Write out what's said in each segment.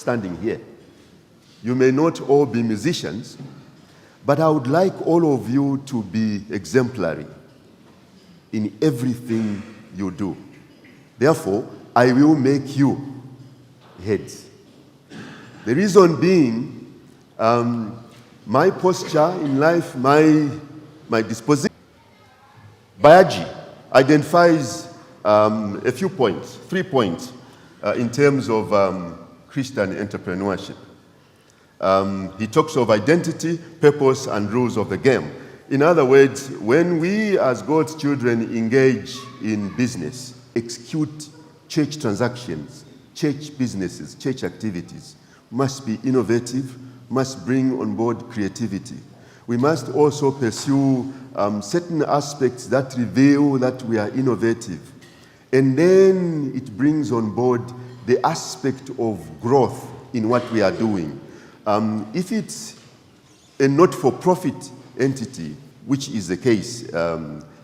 standing here. You may not all be musicians, but I would like all of you to be exemplary in everything you do. Therefore, I will make you heads. The reason being, my posture in life, my disposition. Bayaji identifies a few points, 3 points, in terms of Christian entrepreneurship. He talks of identity, purpose, and rules of the game. In other words, when we as God's children engage in business, execute church transactions, church businesses, church activities, must be innovative, must bring on board creativity. We must also pursue certain aspects that reveal that we are innovative. And then it brings on board the aspect of growth in what we are doing. If it's a not-for-profit entity, which is the case,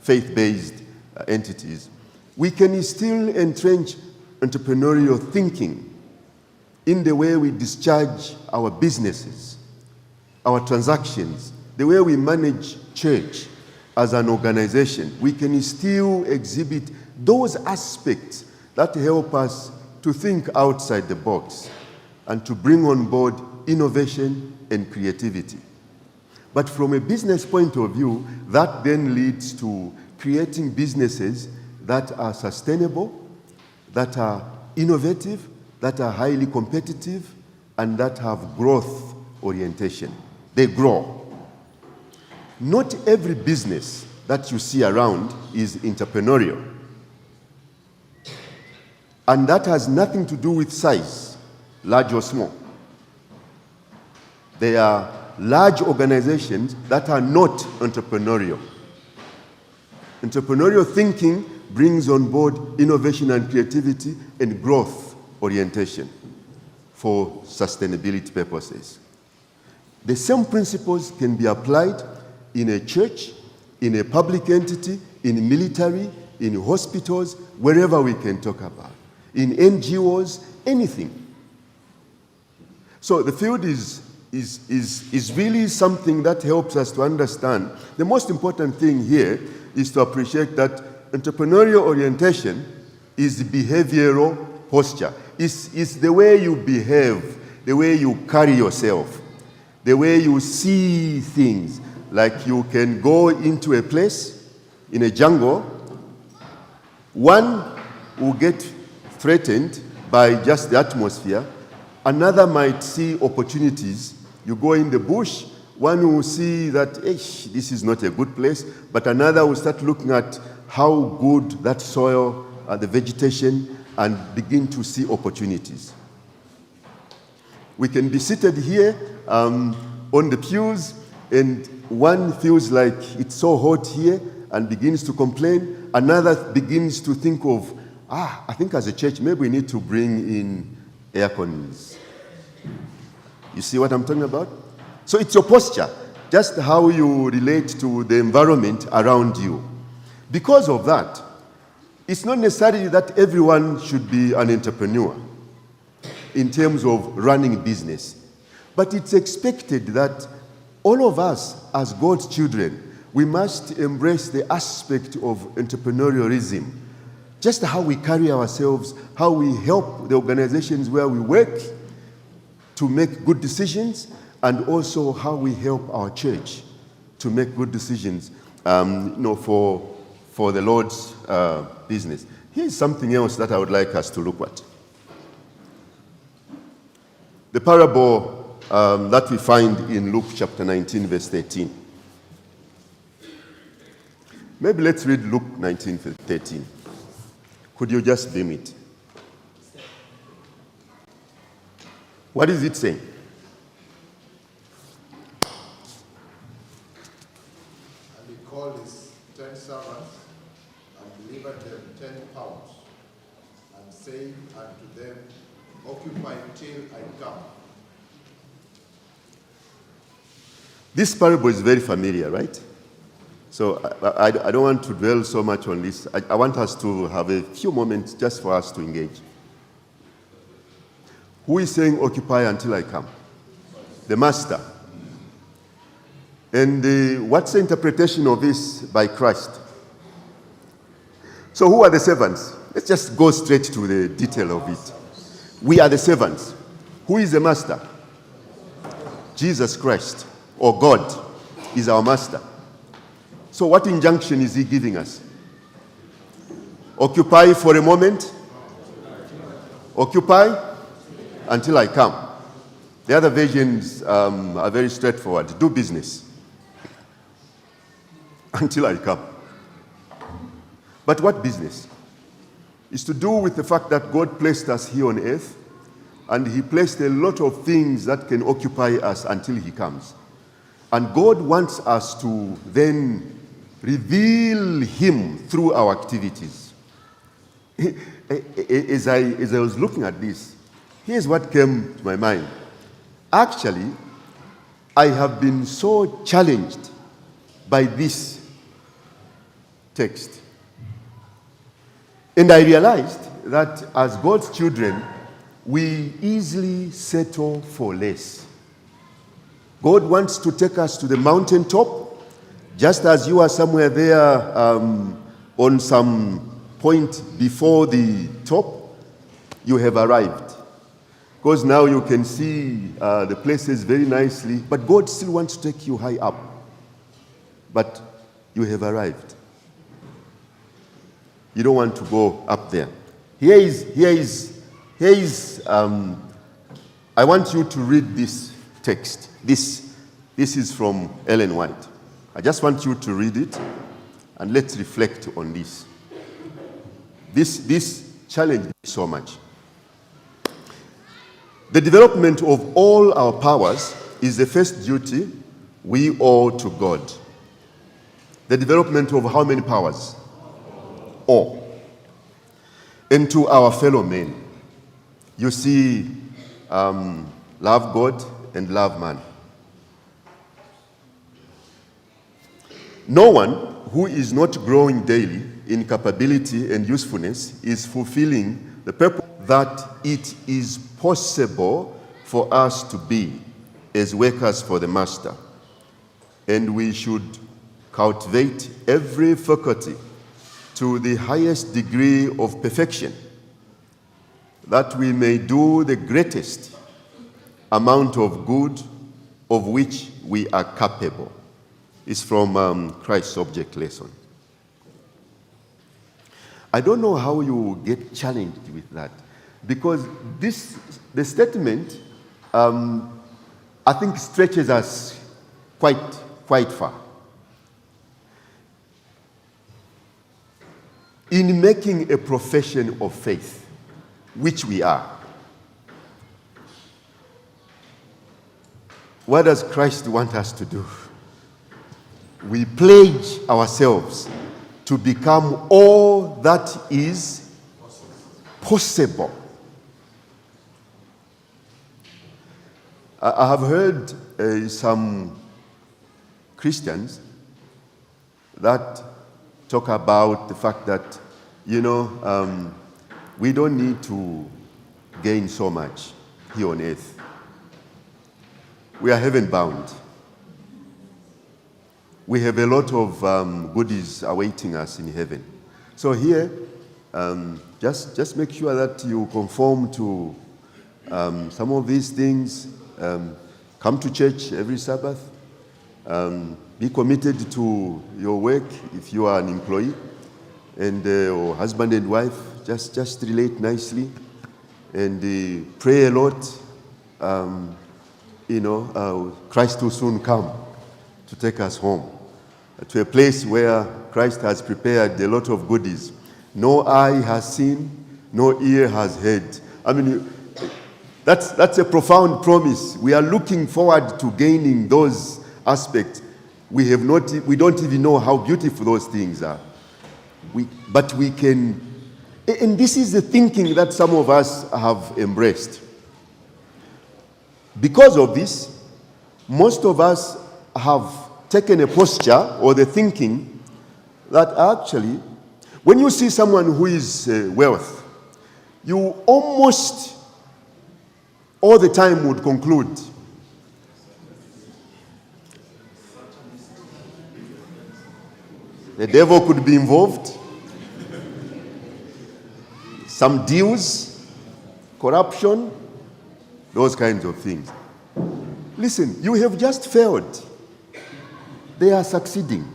faith-based entities, we can still entrench entrepreneurial thinking in the way we discharge our businesses, our transactions, the way we manage church as an organization. We can still exhibit those aspects that help us to think outside the box and to bring on board innovation and creativity. But from a business point of view, that then leads to creating businesses that are sustainable, that are innovative, that are highly competitive, and that have growth orientation. They grow. Not every business that you see around is entrepreneurial. And that has nothing to do with size, large or small. There are large organizations that are not entrepreneurial. Entrepreneurial thinking brings on board innovation and creativity and growth orientation for sustainability purposes. The same principles can be applied in a church, in a public entity, in military, in hospitals, wherever we can talk about. In NGOs, anything. So the field is really something that helps us to understand. The most important thing here is to appreciate that entrepreneurial orientation is behavioral posture. It's the way you behave, the way you carry yourself, the way you see things. Like you can go into a place in a jungle, one will get threatened by just the atmosphere, another might see opportunities. You go in the bush, one will see that, this is not a good place, but another will start looking at how good that soil, the vegetation, and begin to see opportunities. We can be seated here on the pews, and one feels like it's so hot here and begins to complain. Another begins to think of, I think as a church, maybe we need to bring in air cons. You see what I'm talking about? So it's your posture, just how you relate to the environment around you. Because of that, it's not necessarily that everyone should be an entrepreneur in terms of running business. But it's expected that all of us as God's children, we must embrace the aspect of entrepreneurialism. Just how we carry ourselves, how we help the organizations where we work to make good decisions, and also how we help our church to make good decisions for the Lord's business. Here's something else that I would like us to look at. The parable that we find in Luke chapter 19, verse 13. Maybe let's read Luke 19, verse 13. Could you just beam it? What is it saying? And he called his 10 servants and delivered them 10 pounds, and said unto them, Occupy till I come. This parable is very familiar, right? So I don't want to dwell so much on this. I want us to have a few moments just for us to engage. Who is saying occupy until I come? The master. And what's the interpretation of this by Christ? So who are the servants? Let's just go straight to the detail of it. We are the servants. Who is the master? Jesus Christ, or God, is our master. So what injunction is he giving us? Occupy for a moment. Occupy until I come. The other versions are very straightforward. Do business until I come. But what business? It's to do with the fact that God placed us here on earth, and he placed a lot of things that can occupy us until he comes. And God wants us to then reveal him through our activities. As I was looking at this, here's what came to my mind. Actually, I have been so challenged by this text. And I realized that as God's children, we easily settle for less. God wants to take us to the mountaintop, just as you are somewhere there on some point before the top, you have arrived. Because now you can see the places very nicely, but God still wants to take you high up. But you have arrived. You don't want to go up there. Here is, I want you to read this text. This is from Ellen White. I just want you to read it, and let's reflect on this. This challenged me so much. The development of all our powers is the first duty we owe to God. The development of how many powers? All. And to our fellow men. You see, love God and love man. No one who is not growing daily in capability and usefulness is fulfilling the purpose that it is possible for us to be as workers for the master. And we should cultivate every faculty to the highest degree of perfection, that we may do the greatest amount of good of which we are capable. It's from Christ's Object Lesson. I don't know how you get challenged with that, because the statement, I think, stretches us quite far. In making a profession of faith, which we are, what does Christ want us to do? We pledge ourselves to become all that is possible. I have heard some Christians that talk about the fact that, we don't need to gain so much here on earth. We are heaven bound. We have a lot of goodies awaiting us in heaven. So here, just make sure that you conform to some of these things. Come to church every Sabbath. Be committed to your work if you are an employee. And or husband and wife, just relate nicely. And pray a lot. Christ will soon come to take us home to a place where Christ has prepared a lot of goodies. No eye has seen, no ear has heard. I mean, that's a profound promise. We are looking forward to gaining those aspects. We don't even know how beautiful those things are. But we can, and this is the thinking that some of us have embraced. Because of this, most of us have taken a posture or the thinking that actually, when you see someone who is wealth, you almost all the time would conclude, the devil could be involved, some deals, corruption, those kinds of things. Listen, you have just failed. They are succeeding.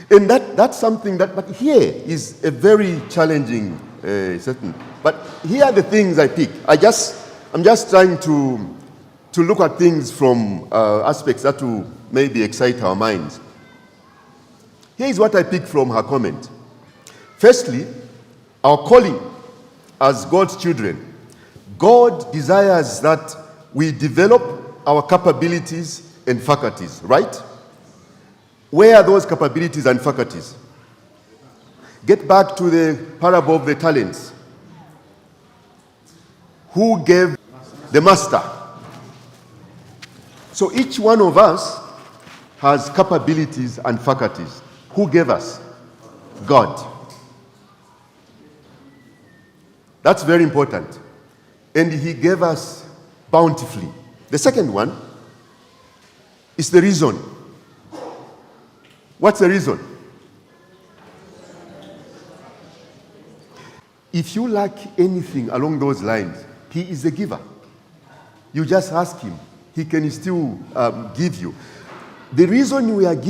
And that's something that, but here is a very challenging certain. But here are the things I pick. I'm just trying to look at things from aspects that will maybe excite our minds. Here is what I picked from her comment. Firstly, our calling as God's children. God desires that we develop our capabilities and faculties, right? Where are those capabilities and faculties? Get back to the parable of the talents. Who gave? The master. So each one of us has capabilities and faculties. Who gave us? God. That's very important. And he gave us bountifully. The second one is the reason. What's the reason? If you lack anything along those lines, he is the giver. You just ask him. He can still give you. The reason we are giving